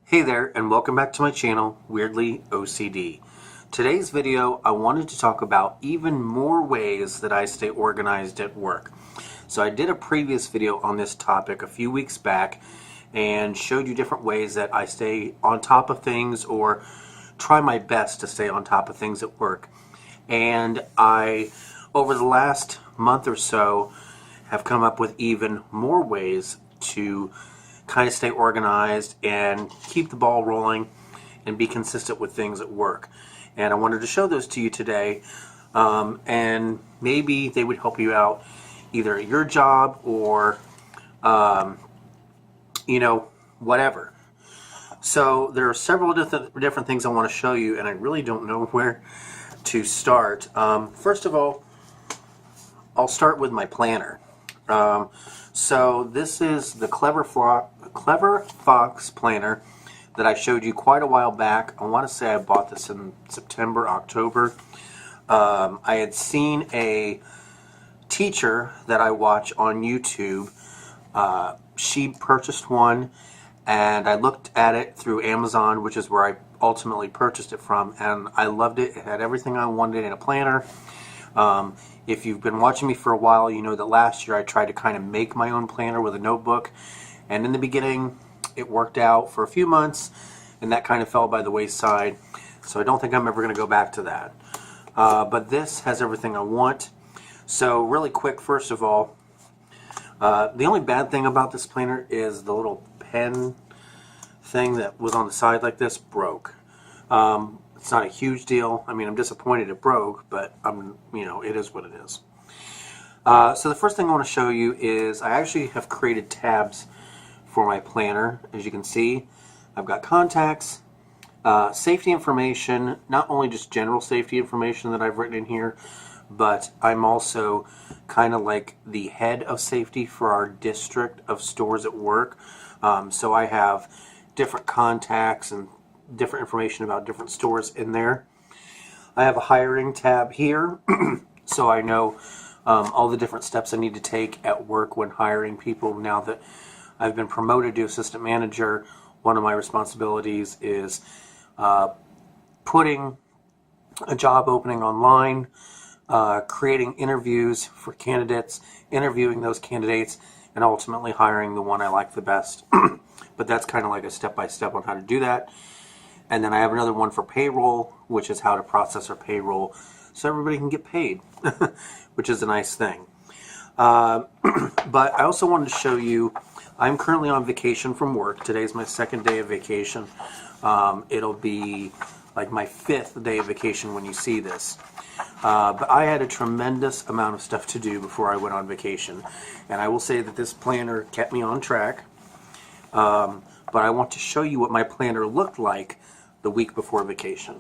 Hey there, and welcome back to my channel, Weirdly OCD. Today's video, I wanted to talk about even more ways that I stay organized at work. So I did a previous video on this topic a few weeks back and showed you different ways that I stay on top of things or try my best to stay on top of things at work. And I, over the last month or so, have come up with even more ways to kind of stay organized and keep the ball rolling and be consistent with things at work. And I wanted to show those to you today, and maybe they would help you out either at your job or whatever. So there are several different things I want to show you, and I really don't know where to start. First of all, I'll start with my planner. So this is the Clever Fox planner that I showed you quite a while back. I want to say I bought this in September, October. I had seen a teacher that I watch on YouTube. She purchased one, and I looked at it through Amazon, which is where I ultimately purchased it from, and I loved it. It had everything I wanted in a planner. If you've been watching me for a while, you know that last year I tried to kind of make my own planner with a notebook, and in the beginning it worked out for a few months, and that kind of fell by the wayside, so I don't think I'm ever going to go back to that. But this has everything I want. So really quick, first of all, the only bad thing about this planner is the little pen thing that was on the side like this broke. It's not a huge deal. I mean, I'm disappointed it broke, but it is what it is. So the first thing I want to show you is I actually have created tabs for my planner. As you can see, I've got contacts, safety information, not only just general safety information that I've written in here, but I'm also kind of like the head of safety for our district of stores at work. So I have different contacts and different information about different stores in there. I have a hiring tab here, so I know all the different steps I need to take at work when hiring people. Now that I've been promoted to assistant manager, one of my responsibilities is putting a job opening online, creating interviews for candidates, interviewing those candidates, and ultimately hiring the one I like the best. But that's kind of like a step-by-step on how to do that. And then I have another one for payroll, which is how to process our payroll so everybody can get paid, which is a nice thing. But I also wanted to show you, I'm currently on vacation from work. Today's my second day of vacation. It'll be like my fifth day of vacation when you see this. But I had a tremendous amount of stuff to do before I went on vacation. And I will say that this planner kept me on track. But I want to show you what my planner looked like the week before vacation.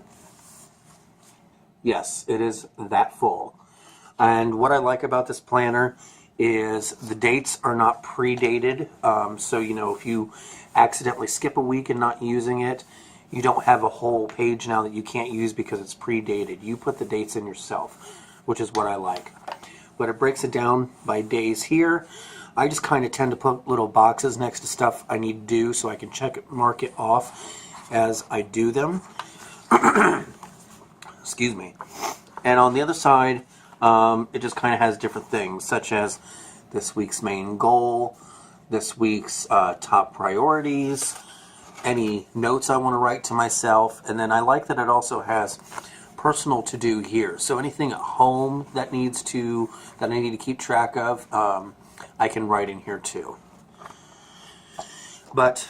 Yes, it is that full. And what I like about this planner is the dates are not pre-dated. So, if you accidentally skip a week and not using it, you don't have a whole page now that you can't use because it's pre-dated. You put the dates in yourself, which is what I like. But it breaks it down by days here. I just kind of tend to put little boxes next to stuff I need to do so I can mark it off as I do them. Excuse me. And on the other side, it just kind of has different things, such as this week's main goal, this week's top priorities, any notes I want to write to myself, and then I like that it also has personal to do here. So anything at home that I need to keep track of, I can write in here too. But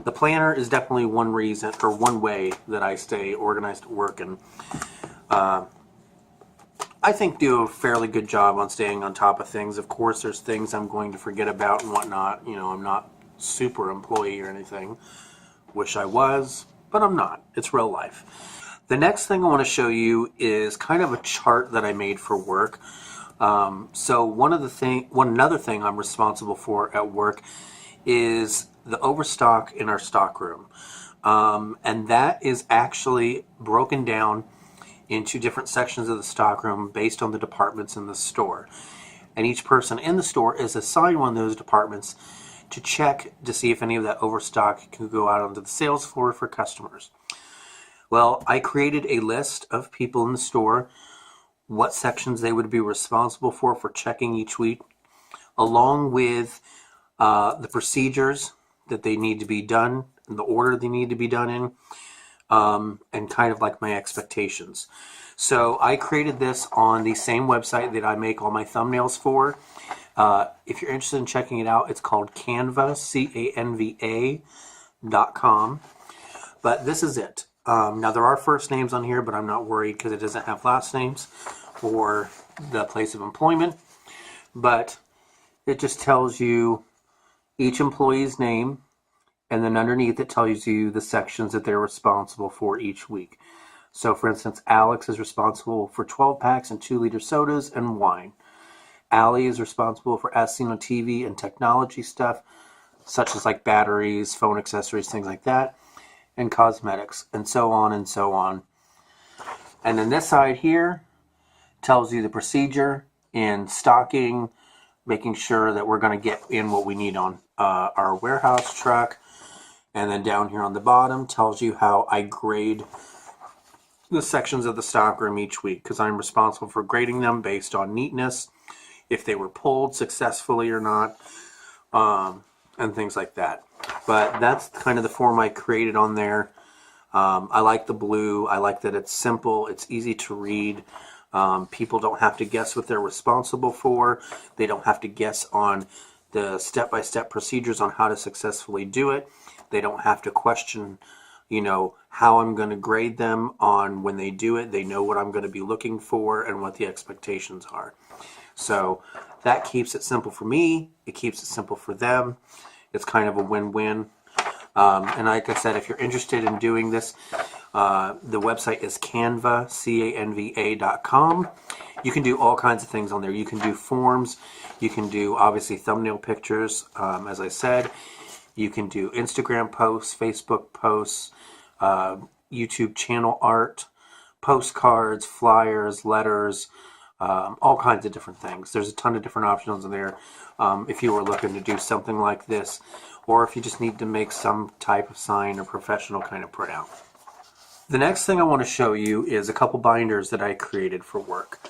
the planner is definitely one reason or one way that I stay organized at work, and I think do a fairly good job on staying on top of things. Of course, there's things I'm going to forget about and whatnot. I'm not super employee or anything. Wish I was, but I'm not. It's real life. The next thing I want to show you is kind of a chart that I made for work. So another thing I'm responsible for at work is the overstock in our stockroom. And that is actually broken down into different sections of the stockroom based on the departments in the store. And each person in the store is assigned one of those departments to check to see if any of that overstock can go out onto the sales floor for customers. Well, I created a list of people in the store, what sections they would be responsible for checking each week, along with the procedures that they need to be done, and the order they need to be done in, and kind of like my expectations. So I created this on the same website that I make all my thumbnails for. If you're interested in checking it out, it's called Canva, CANVA.com. But this is it. Now there are first names on here, but I'm not worried because it doesn't have last names or the place of employment. But it just tells you each employee's name, and then underneath it tells you the sections that they're responsible for each week. So for instance, Alex is responsible for 12 packs and 2-liter sodas and wine. Allie is responsible for as seen on TV and technology stuff, such as like batteries, phone accessories, things like that, and cosmetics, and so on and so on. And then this side here tells you the procedure in stocking, making sure that we're going to get in what we need on our warehouse truck. And then down here on the bottom tells you how I grade the sections of the stockroom each week, because I'm responsible for grading them based on neatness, if they were pulled successfully or not, and things like that. But that's kind of the form I created on there. I like the blue. I like that it's simple. It's easy to read. People don't have to guess what they're responsible for. They don't have to guess on the step-by-step procedures on how to successfully do it. They don't have to question, how I'm going to grade them on when they do it. They know what I'm going to be looking for and what the expectations are. So that keeps it simple for me. It keeps it simple for them. It's kind of a win-win. And like I said, if you're interested in doing this, the website is Canva, CANVA.com. You can do all kinds of things on there. You can do forms. You can do, obviously, thumbnail pictures, as I said. You can do Instagram posts, Facebook posts, YouTube channel art, postcards, flyers, letters, all kinds of different things. There's a ton of different options in there if you were looking to do something like this, or if you just need to make some type of sign or professional kind of printout. The next thing I want to show you is a couple binders that I created for work.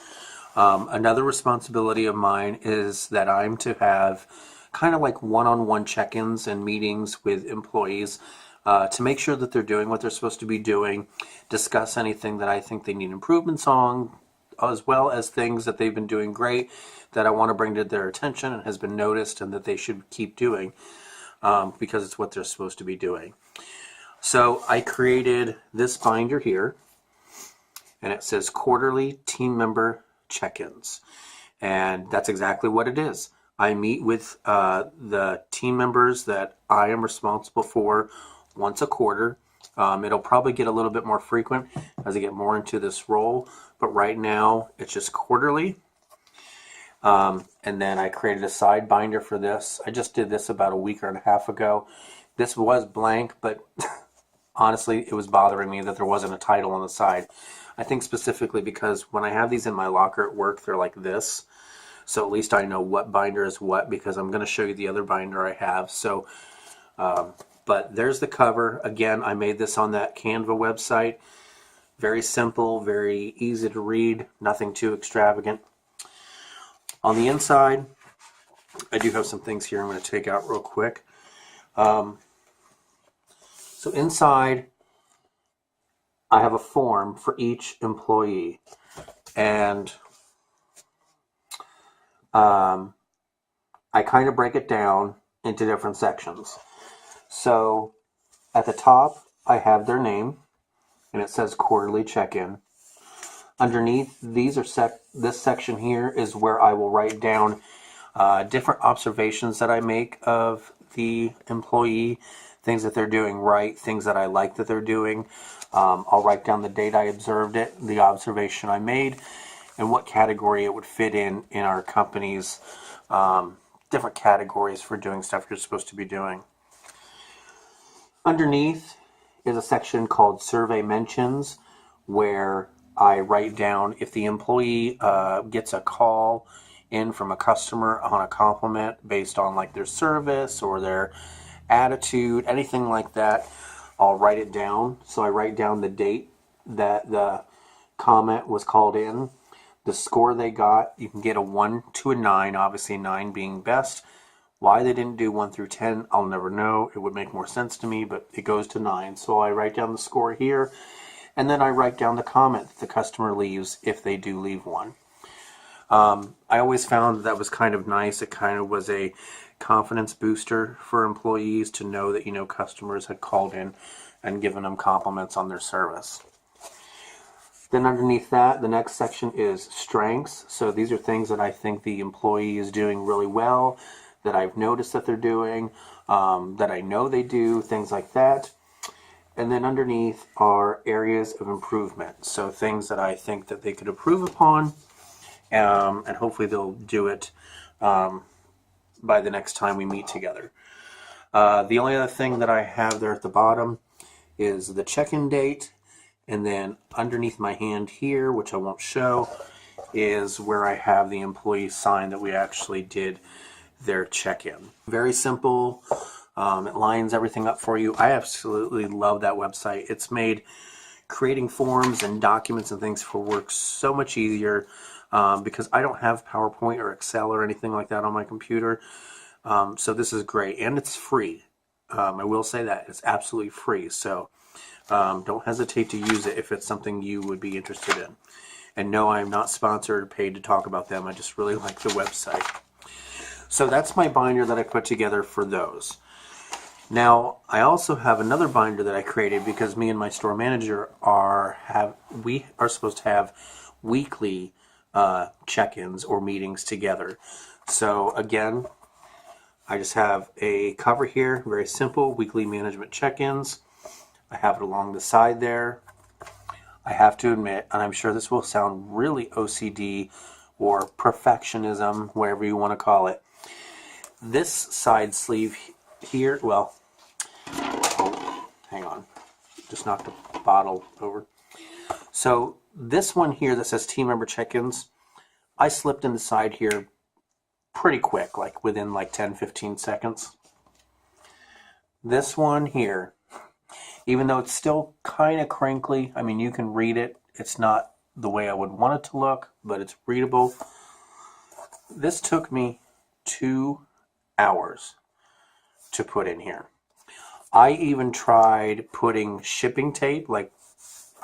Another responsibility of mine is that I'm to have kind of like one-on-one check-ins and meetings with employees to make sure that they're doing what they're supposed to be doing, discuss anything that I think they need improvements on, as well as things that they've been doing great that I want to bring to their attention and has been noticed and that they should keep doing because it's what they're supposed to be doing. So I created this binder here, and it says Quarterly Team Member Check-ins. And that's exactly what it is. I meet with the team members that I am responsible for once a quarter. It'll probably get a little bit more frequent as I get more into this role, but right now it's just quarterly. And then I created a side binder for this. I just did this about a week and a half ago. This was blank, but honestly, it was bothering me that there wasn't a title on the side. I think specifically because when I have these in my locker at work, they're like this. So at least I know what binder is what, because I'm going to show you the other binder I have. So, but there's the cover. Again, I made this on that Canva website. Very simple, very easy to read, nothing too extravagant. On the inside, I do have some things here I'm going to take out real quick. So inside, I have a form for each employee. And I kind of break it down into different sections. So at the top, I have their name, and it says Quarterly Check-in. Underneath, this section here is where I will write down different observations that I make of the employee, things that they're doing right, things that I like that they're doing. I'll write down the date I observed it, the observation I made, and what category it would fit in our company's different categories for doing stuff you're supposed to be doing. Underneath is a section called Survey Mentions, where I write down if the employee gets a call in from a customer on a compliment based on like their service or their attitude, anything like that, I'll write it down. So I write down the date that the comment was called in, the score they got. You can get a 1 to a 9, obviously 9 being best. Why they didn't do 1 through 10, I'll never know. It would make more sense to me, but it goes to 9. So I write down the score here, and then I write down the comment that the customer leaves if they do leave one. I always found that was kind of nice. It kind of was a confidence booster for employees to know that, you know, customers had called in and given them compliments on their service. Then underneath that, the next section is strengths. So these are things that I think the employee is doing really well, that I've noticed that they're doing, that I know they do, things like that. And then underneath are areas of improvement. So things that I think that they could improve upon, and hopefully they'll do it by the next time we meet together. The only other thing that I have there at the bottom is the check-in date, and then underneath my hand here, which I won't show, is where I have the employee sign that we actually did their check-in. Very simple. It lines everything up for you. I absolutely love that website. It's made creating forms and documents and things for work so much easier, because I don't have PowerPoint or Excel or anything like that on my computer. So this is great, and it's free. I will say that it's absolutely free. So don't hesitate to use it if it's something you would be interested in. And no, I'm not sponsored or paid to talk about them. I just really like the website. So that's my binder that I put together for those. Now, I also have another binder that I created because me and my store manager are supposed to have weekly check-ins or meetings together. So again, I just have a cover here, very simple, weekly management check-ins. I have it along the side there. I have to admit, and I'm sure this will sound really OCD or perfectionism, whatever you want to call it. This side sleeve here, well, oh, hang on, just knocked the bottle over. So this one here that says team member check-ins, I slipped in the side here pretty quick, like within like 10-15 seconds. This one here, even though it's still kind of crinkly, I mean, you can read it. It's not the way I would want it to look, but it's readable. This took me 2 hours to put in here. I even tried putting shipping tape, like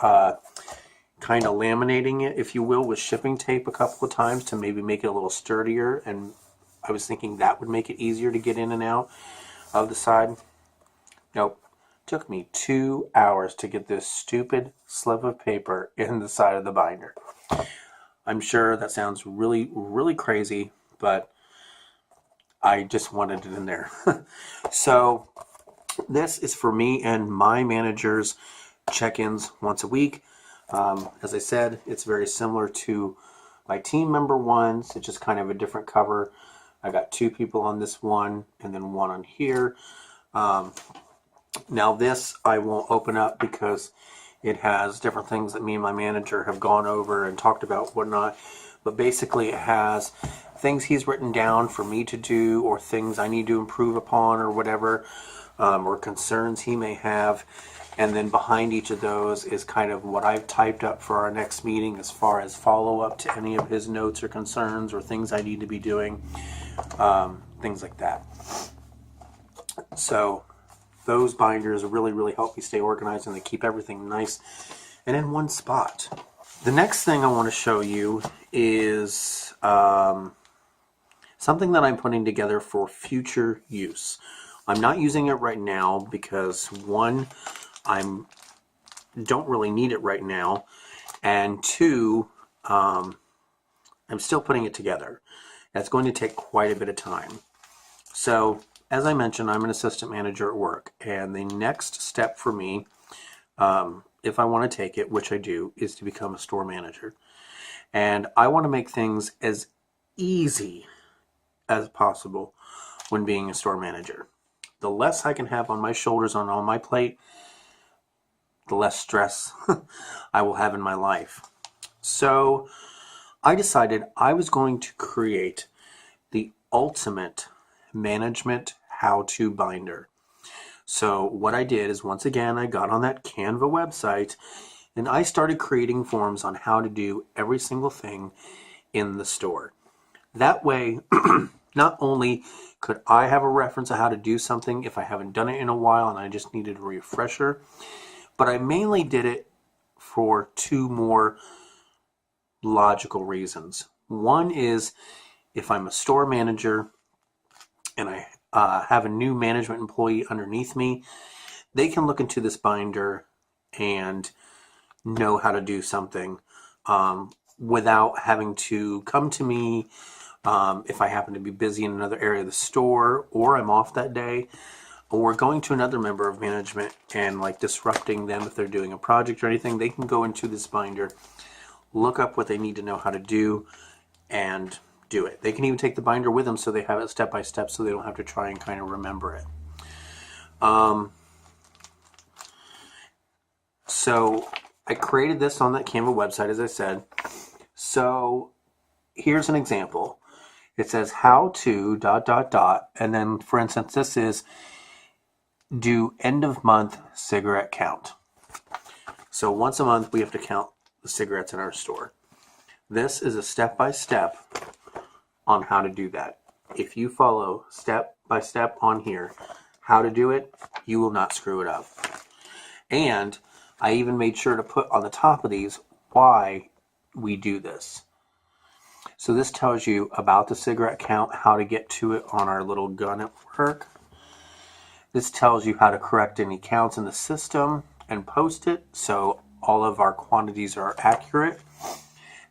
kind of laminating it, if you will, with shipping tape a couple of times to maybe make it a little sturdier, and I was thinking that would make it easier to get in and out of the side. Nope. Took me 2 hours to get this stupid slip of paper in the side of the binder. I'm sure that sounds really, really crazy, but I just wanted it in there. So this is for me and my manager's check-ins once a week. As I said, it's very similar to my team member ones. It's just kind of a different cover. I got 2 people on this one and then 1 on here. Now this I won't open up because it has different things that me and my manager have gone over and talked about, whatnot. But basically it has things he's written down for me to do, or things I need to improve upon, or whatever, or concerns he may have. And then behind each of those is kind of what I've typed up for our next meeting as far as follow-up to any of his notes or concerns or things I need to be doing, things like that. So those binders really, really help me stay organized, and they keep everything nice and in one spot. The next thing I want to show you is something that I'm putting together for future use. I'm not using it right now because, one, I don't really need it right now, and 2, I'm still putting it together. That's going to take quite a bit of time. So, as I mentioned, I'm an assistant manager at work, and the next step for me, if I want to take it, which I do, is to become a store manager. And I want to make things as easy as possible when being a store manager. The less I can have on my shoulders, on my plate, the less stress I will have in my life. So I decided I was going to create the ultimate management how-to binder. So what I did is, once again, I got on that Canva website and I started creating forms on how to do every single thing in the store. That way, not only could I have a reference of how to do something if I haven't done it in a while and I just needed a refresher, but I mainly did it for two more logical reasons. One is, if I'm a store manager and I have a new management employee underneath me, they can look into this binder and know how to do something without having to come to me if I happen to be busy in another area of the store, or I'm off that day, or going to another member of management and like disrupting them if they're doing a project or anything. They can go into this binder, look up what they need to know how to do, and do it. They can even take the binder with them so they have it step by step, so they don't have to try and kind of remember it. So I created this on that Canva website, as I said. So here's an example. It says how to ... and then, for instance, this is do end of month cigarette count. So once a month we have to count the cigarettes in our store. This is a step-by-step on how to do that. If you follow step by step on here how to do it, you will not screw it up. And I even made sure to put on the top of these why we do this. So this tells you about the cigarette count, how to get to it on our little gun at work. This tells you how to correct any counts in the system and post it so all of our quantities are accurate.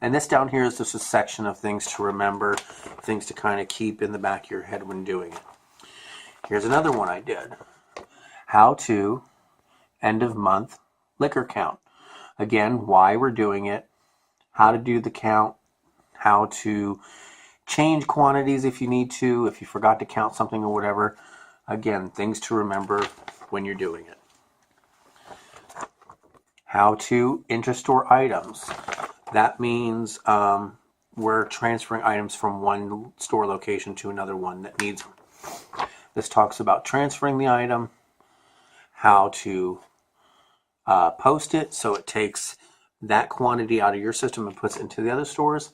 And this down here is just a section of things to remember, things to kind of keep in the back of your head when doing it. Here's another one I did. How to end of month liquor count. Again, why we're doing it, how to do the count, how to change quantities if you need to, if you forgot to count something or whatever. Again, things to remember when you're doing it. How to interstore items. That means we're transferring items from one store location to another one that needs them. This talks about transferring the item, how to post it so it takes that quantity out of your system and puts it into the other stores,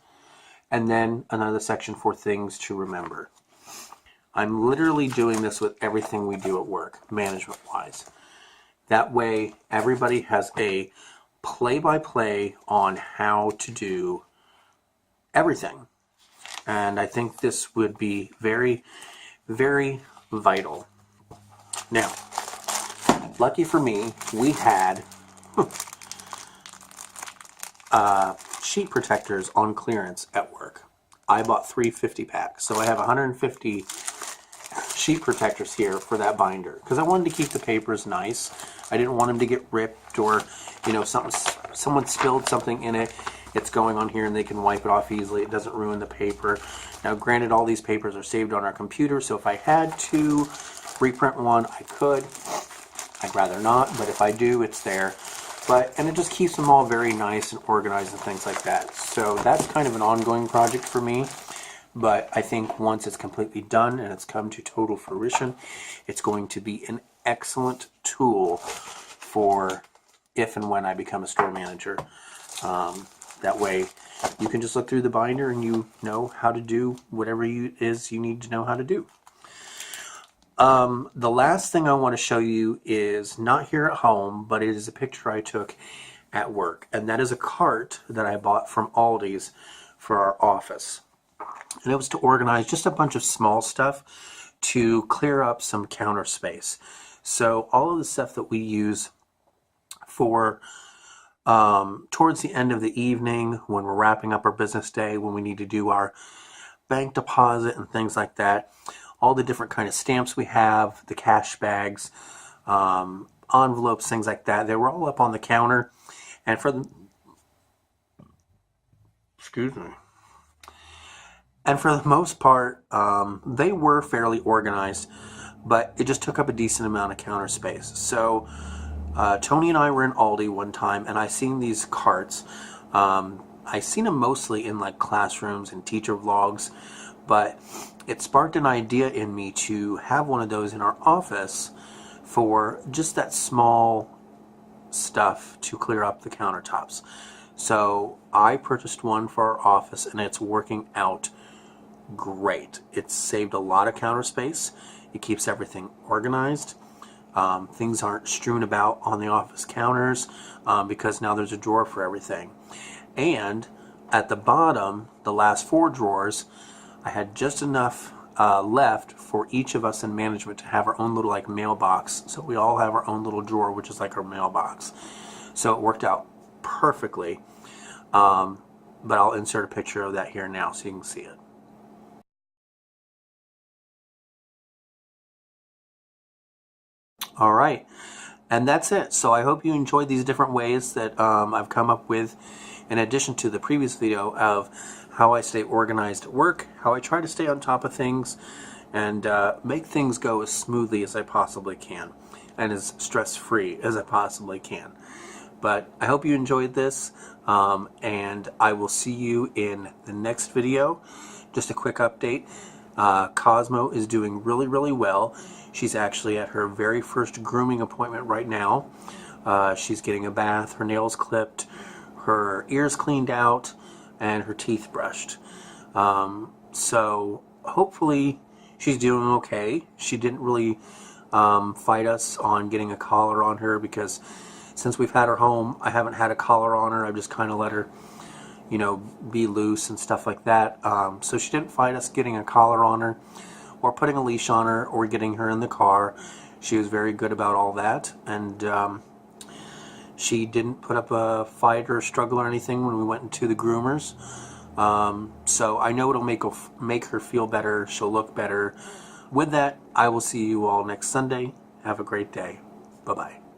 and then another section for things to remember. I'm literally doing this with everything we do at work, management-wise. That way, everybody has a play-by-play on how to do everything. And I think this would be very, very vital. Now, lucky for me, we had sheet protectors on clearance at work. I bought 350 packs, so I have 150 sheet protectors here for that binder because I wanted to keep the papers nice. I didn't want them to get ripped, or someone spilled something in it. It's going on here and they can wipe it off easily. It doesn't ruin the paper. Now, granted, all these papers are saved on our computer, so if I had to reprint one, I could. I'd rather not, but if I do, it's there. And it just keeps them all very nice and organized and things like that. So that's kind of an ongoing project for me. But I think once it's completely done and it's come to total fruition, it's going to be an excellent tool for if and when I become a store manager. That way you can just look through the binder and you know how to do whatever it is you need to know how to do. The last thing I want to show you is not here at home, but it is a picture I took at work. And that is a cart that I bought from Aldi's for our office. And it was to organize just a bunch of small stuff to clear up some counter space. So all of the stuff that we use for towards the end of the evening, when we're wrapping up our business day, when we need to do our bank deposit and things like that, all the different kind of stamps we have, the cash bags, envelopes, things like that, they were all up on the counter. And for the most part, they were fairly organized, but it just took up a decent amount of counter space. So Tony and I were in Aldi one time, and I seen these carts. I I've seen them mostly in like classrooms and teacher vlogs, but it sparked an idea in me to have one of those in our office for just that small stuff to clear up the countertops. So I purchased one for our office, and it's working out great. It's saved a lot of counter space. It keeps everything organized. Things aren't strewn about on the office counters because now there's a drawer for everything. And at the bottom, the last 4 drawers, I had just enough left for each of us in management to have our own little like mailbox. So we all have our own little drawer, which is like our mailbox. So it worked out perfectly. But I'll insert a picture of that here now so you can see it. All right, and that's it. So I hope you enjoyed these different ways that I've come up with, in addition to the previous video of how I stay organized at work, how I try to stay on top of things, and make things go as smoothly as I possibly can, and as stress-free as I possibly can. But I hope you enjoyed this, and I will see you in the next video. Just a quick update. Cosmo is doing really, really well. She's actually at her very first grooming appointment right now. She's getting a bath, her nails clipped, her ears cleaned out, and her teeth brushed. So hopefully she's doing okay. She didn't really fight us on getting a collar on her, because since we've had her home, I haven't had a collar on her. I've just kind of let her, you know, be loose and stuff like that. So she didn't fight us getting a collar on her, or putting a leash on her, or getting her in the car. She was very good about all that, and she didn't put up a fight or a struggle or anything when we went into the groomers. So I know it'll make her feel better. She'll look better. With that, I will see you all next Sunday. Have a great day. Bye-bye.